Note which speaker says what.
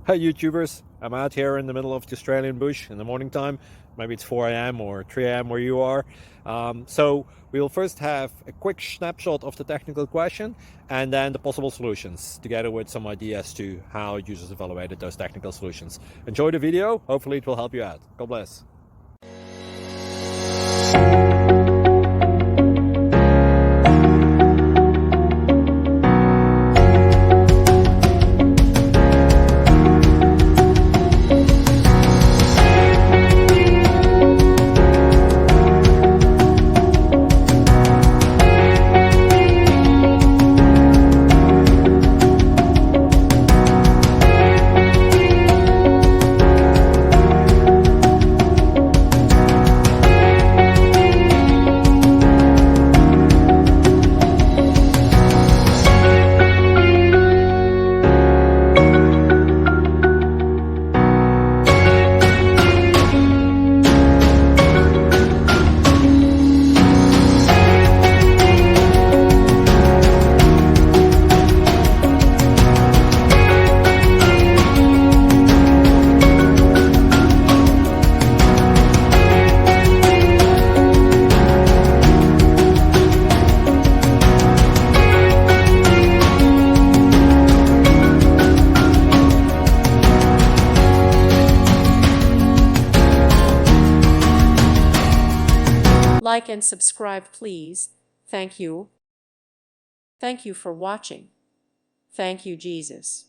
Speaker 1: Hi YouTubers, I'm out here in the middle of the Australian bush in the morning time. Maybe it's 4 a.m. or 3 a.m. where you are. So we will first have a quick snapshot of the technical question and then the possible solutions, together with some ideas to how users evaluated those technical solutions. Enjoy the video, hopefully it will help you out. God bless.
Speaker 2: Like and subscribe, please. Thank you. Thank you for watching. Thank you, Jesus.